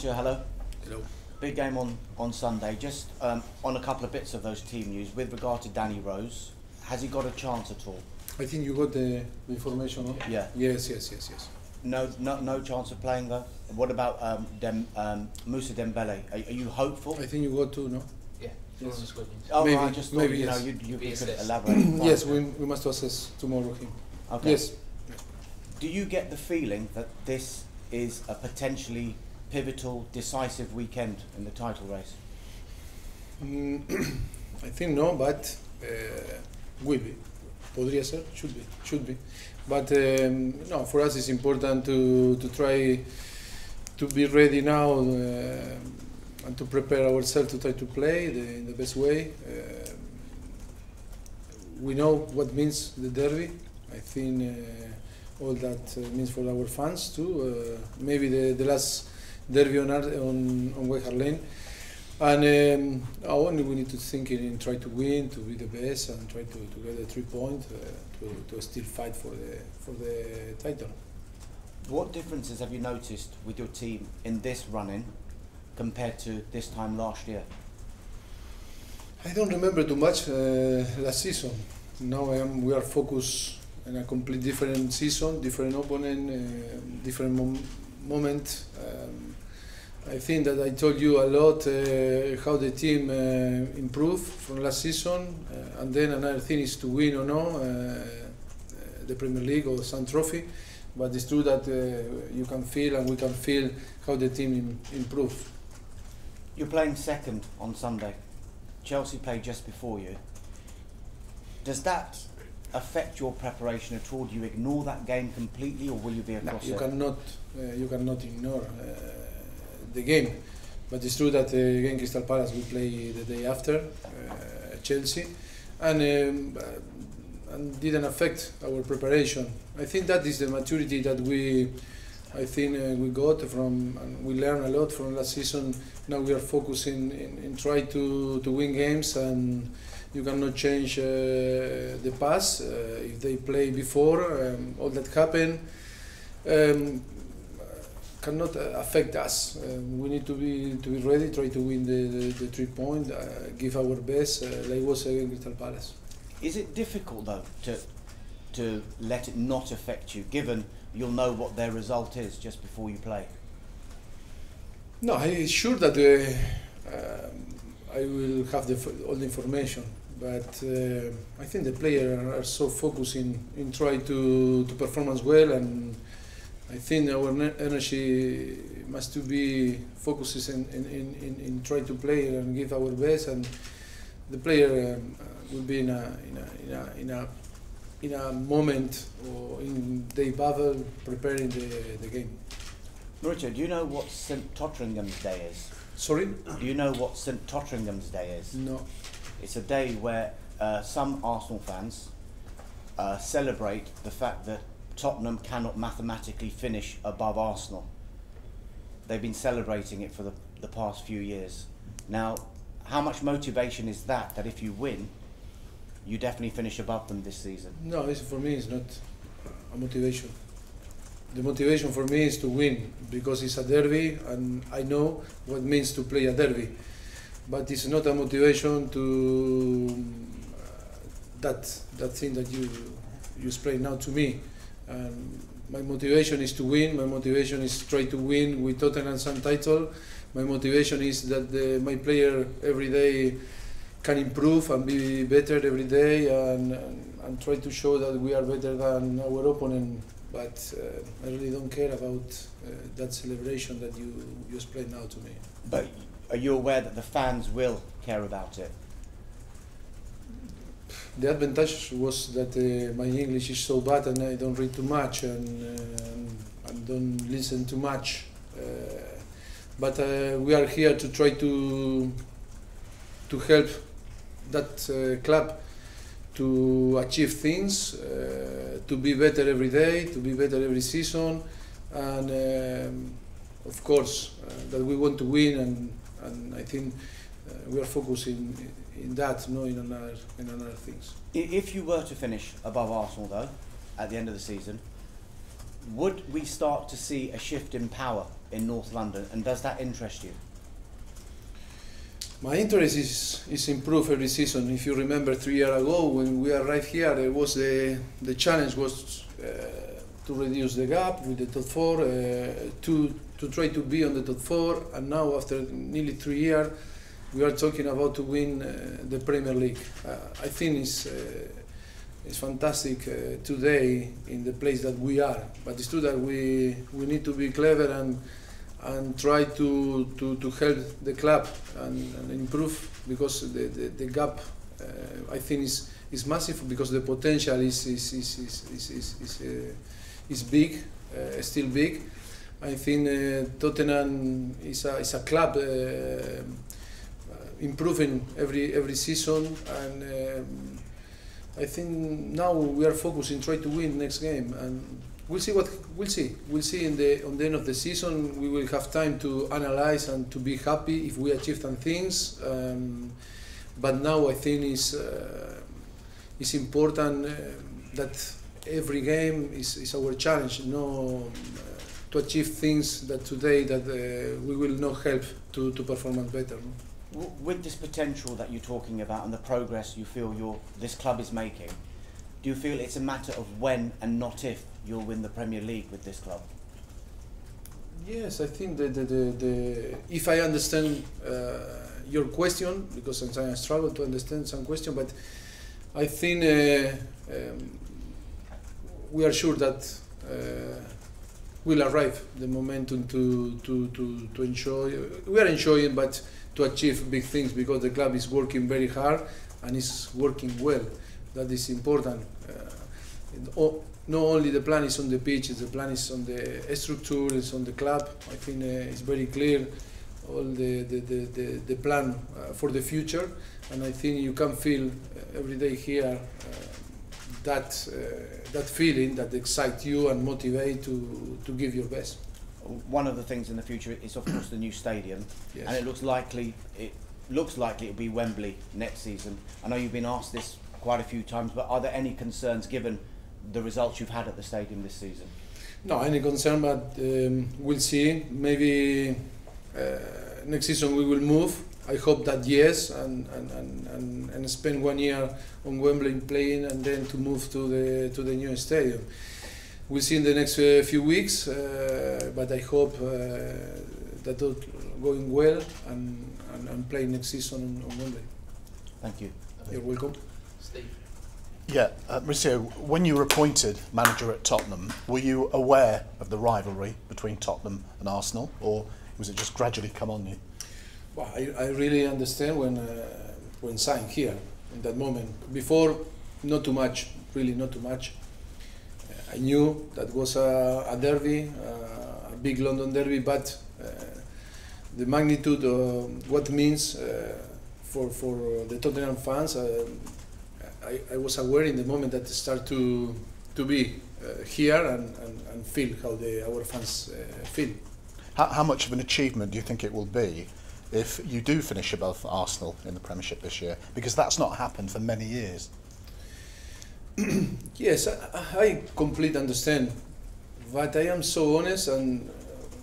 Mauricio, hello. Hello. Big game on Sunday. Just on a couple of bits of those team news with regard to Danny Rose, has he got a chance at all? I think you got the information, no? Yeah. Yes. No chance of playing though. What about Moussa Dembele? Are you hopeful? I think you got two, no? Yeah. Yes. Oh, maybe, I just thought maybe, you yes. could elaborate. Yes, we must assess tomorrow him. Okay. Yes. Do you get the feeling that this is a potentially pivotal, decisive weekend in the title race? I think no, but will be. Podría ser, should be. But no, for us it's important to try to be ready now and to prepare ourselves to try to play in the best way. We know what means the derby. I think all that means for our fans too. Maybe the last derby on White Hart Lane. And only we need to think in try to win, to be the best, and try to get the 3 points to still fight for the title. What differences have you noticed with your team in this run-in compared to this time last year? I don't remember too much last season. Now we are focused on a complete different season, different opponent, different moment. I think that I told you a lot how the team improved from last season, and then another thing is to win or no the Premier League or some trophy. But it's true that you can feel and we can feel how the team improved. You're playing second on Sunday. Chelsea played just before you. Does that affect your preparation at all? Do you ignore that game completely, or will you be across you it? You cannot ignore the game, but it's true that against Crystal Palace we play the day after Chelsea, and didn't affect our preparation. I think that is the maturity that we got from, and we learned a lot from last season. Now we are focusing in try to win games, and you cannot change the past. If they play before, all that happened cannot affect us. We need to be ready, try to win the 3 points, give our best, like was against Crystal Palace. Is it difficult though to let it not affect you, given you'll know what their result is just before you play? No, I'm sure that I will have all the information, but I think the players are so focused in try to perform as well, and I think our energy must to be focused in try to play and give our best, and the player will be in a moment or in their bubble preparing the game. Mauricio, do you know what St Totteringham's Day is? Sorry? Do you know what St Totteringham's Day is? No. It's a day where some Arsenal fans celebrate the fact that Tottenham cannot mathematically finish above Arsenal. They've been celebrating it for the past few years. Now, how much motivation is that if you win, you definitely finish above them this season? No, for me it's not a motivation. The motivation for me is to win, because it's a derby and I know what it means to play a derby. But it's not a motivation to that thing that you explain now to me. My motivation is to win. My motivation is to try to win with Tottenham some title. My motivation is that my player every day can improve and be better every day, and try to show that we are better than our opponent. But I really don't care about that celebration that you explained now to me. But are you aware that the fans will care about it? The advantage was that my English is so bad and I don't read too much and don't listen too much. But we are here to try to help that club to achieve things, to be better every day, to be better every season, and of course that we want to win, and I think we are focusing in that, not in another things. If you were to finish above Arsenal though, at the end of the season, would we start to see a shift in power in North London, and does that interest you? My interest is improved every season. If you remember 3 years ago when we arrived here, it was the challenge was to reduce the gap with the top four, to try to be on the top four, and now after nearly 3 years, we are talking about to win the Premier League. I think it's fantastic today in the place that we are, but it's true that we need to be clever and try to help the club and improve, because the gap I think is massive, because the potential is big, still big. I think Tottenham is a club improving every season, and I think now we are focusing try to win next game, and we'll see in on the end of the season. We will have time to analyze and to be happy if we achieve some things, but now I think it's important that every game is our challenge, to achieve things that today that we will not help to perform better. With this potential that you're talking about and the progress you feel this club is making, do you feel it's a matter of when and not if you'll win the Premier League with this club? Yes, I think that if I understand your question, because sometimes I struggle to understand some question, but I think we are sure that we'll arrive the momentum to enjoy. We are enjoying, but to achieve big things, because the club is working very hard and is working well. That is important. Not only the plan is on the pitch, the plan is on the structure, it's on the club. I think it's very clear all the plan for the future, and I think you can feel every day here that feeling that excites you and motivate to give your best. One of the things in the future is, of course, the new stadium, yes. And it looks likely it'll be Wembley next season. I know you've been asked this quite a few times, but are there any concerns given the results you've had at the stadium this season? No, any concern, but we'll see. Maybe next season we will move. I hope that yes, and spend 1 year on Wembley playing, and then to move to the new stadium. We'll see in the next few weeks, but I hope that all going well and playing next season on Wembley. Thank you. You're welcome. Steve. Yeah, Mauricio, when you were appointed manager at Tottenham, were you aware of the rivalry between Tottenham and Arsenal, or was it just gradually come on you? Well, I really understand when signed here in that moment. Before, not too much, really not too much. I knew that was a derby, a big London derby, but the magnitude of what it means for the Tottenham fans, I was aware in the moment that it started to be here and feel how our fans feel. How much of an achievement do you think it will be if you do finish above Arsenal in the Premiership this year? Because that's not happened for many years. Yes, I completely understand, but I am so honest, and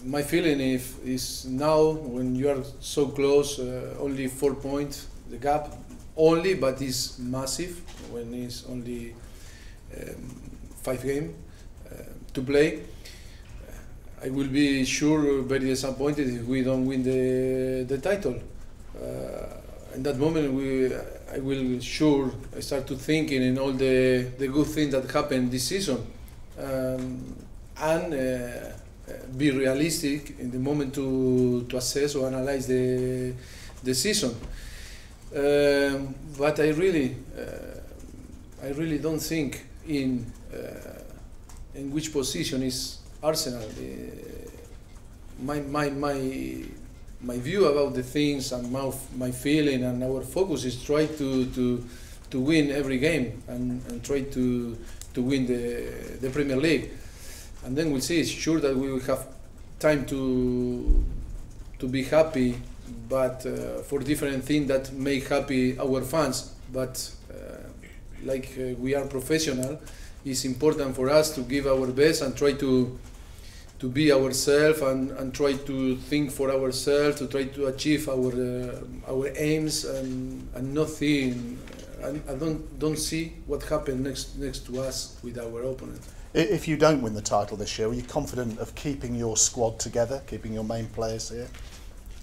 my feeling is now when you are so close, only 4 points the gap, only, but it's massive when it's only 5 games to play. I will be sure very disappointed if we don't win the title. In that moment, I will sure start to thinking in all the good things that happened this season, and be realistic in the moment to assess or analyze the season. But I really don't think in which position is Arsenal. My view about the things and my feeling and our focus is try to win every game and try to win the Premier League, and then we'll see. It's sure that we will have time to be happy, but for different things that make happy our fans. But we are professional, it's important for us to give our best and try to be ourselves and try to think for ourselves, to try to achieve our aims and nothing. I don't see what happened next to us with our opponent. If you don't win the title this year, are you confident of keeping your squad together, keeping your main players here?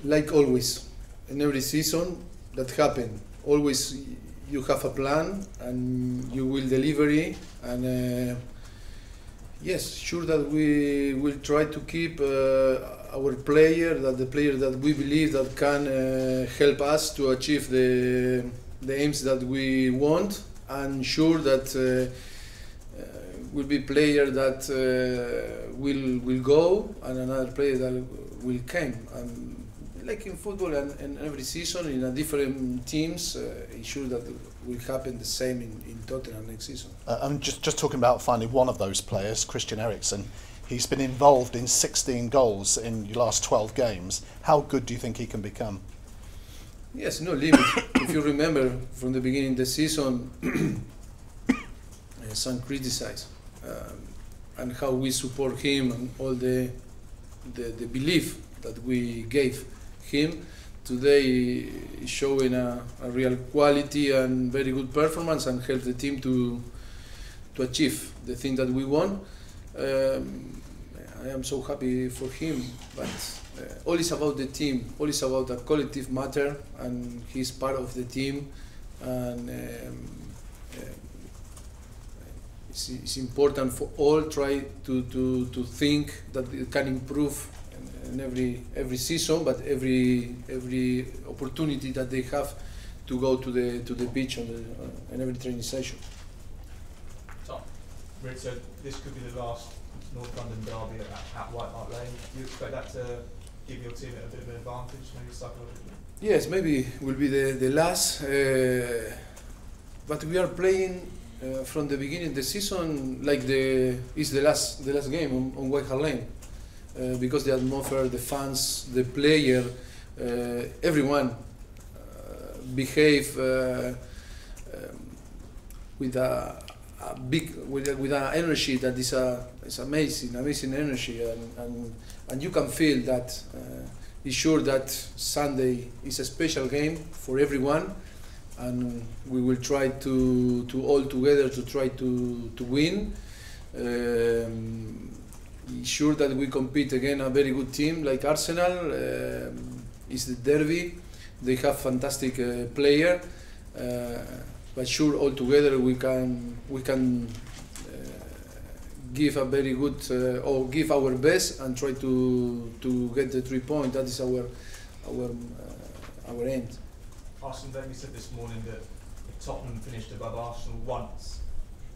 Like always, in every season that happen, always you have a plan and you will deliver it. And yes, sure that we will try to keep our player, the player that we believe that can help us to achieve the aims that we want, and sure that will be player that will go and another player that will come. And like in football and every season in a different teams, it's sure that will happen the same in Tottenham next season. I'm just talking about finding one of those players, Christian Eriksen. He's been involved in 16 goals in your last 12 games. How good do you think he can become? Yes, no limit. If you remember from the beginning of the season, some criticize and how we support him and all the belief that we gave him. Today is showing a real quality and very good performance and help the team to achieve the thing that we want. I am so happy for him, but all is about the team, all is about a collective matter, and he's part of the team, and it's important for all try to think that it can improve in every season, but every opportunity that they have to go to the pitch in every training session. Tom, Mauricio, this could be the last North London derby at White Hart Lane. Do you expect that to give your team a bit of an advantage, maybe psychologically? Yes, maybe will be the last, but we are playing from the beginning of the season like it's the last game on White Hart Lane. Because the atmosphere, the fans, the player, everyone behave with with an energy that is amazing energy, and you can feel that. It's sure that Sunday is a special game for everyone, and we will try to all together to try to win. Sure that we compete again a very good team like Arsenal. It's the derby. They have fantastic player, but sure all together we can give a very good or give our best and try to get the 3 points. That is our aim. Arsene Wenger said this morning that if Tottenham finished above Arsenal once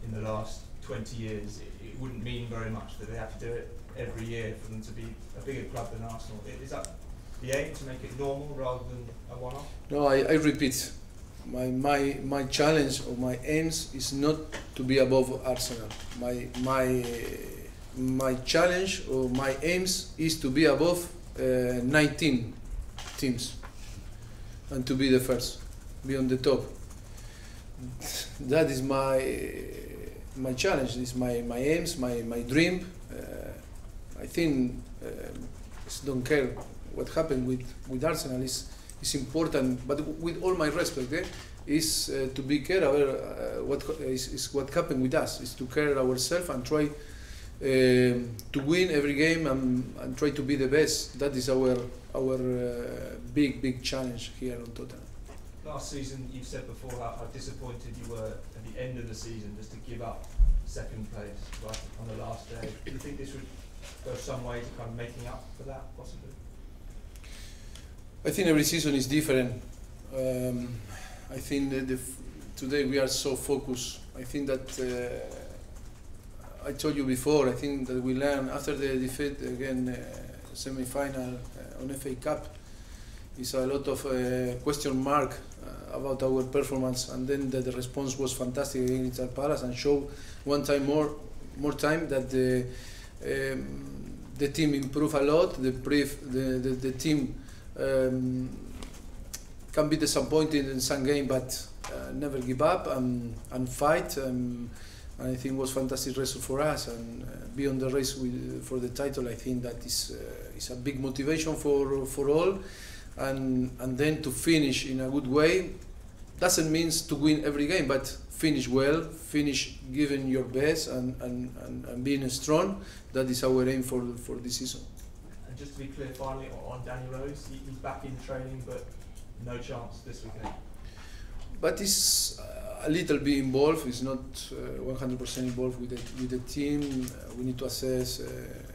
in the last 20 years, it wouldn't mean very much, that they have to do it every year for them to be a bigger club than Arsenal. Is that the aim, to make it normal rather than a one-off? No, I repeat, my challenge or my aims is not to be above Arsenal. My challenge or my aims is to be above 19 teams and to be the first, be on the top. That is my challenge, is my aims, my dream. I think don't care what happened with Arsenal. Is important, but with all my respect, is to be care about what happened with us. Is to care ourselves and try to win every game and try to be the best. That is our big challenge here on Tottenham. Last season, you said before how disappointed you were at the end of the season just to give up second place right on the last day. Do you think this would go some way to kind of making up for that, possibly? I think every season is different. I think that today we are so focused. I think that I told you before, I think that we learned after the defeat again, semi-final on FA Cup, is a lot of question mark about our performance, and then the response was fantastic against Crystal Palace and showed one time more time that the team improved a lot. The team can be disappointed in some game, but never give up and fight. And I think it was fantastic result for us, and be on the race for the title. I think that is a big motivation for all, and then to finish in a good way doesn't mean to win every game, but finish well, finish giving your best, and being strong. That is our aim for this season. And just to be clear, finally on Danny Rose, he's back in training, but no chance this weekend. But he's a little bit involved. He's not 100% involved with the team. We need to assess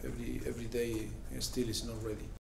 every day. Still, is not ready.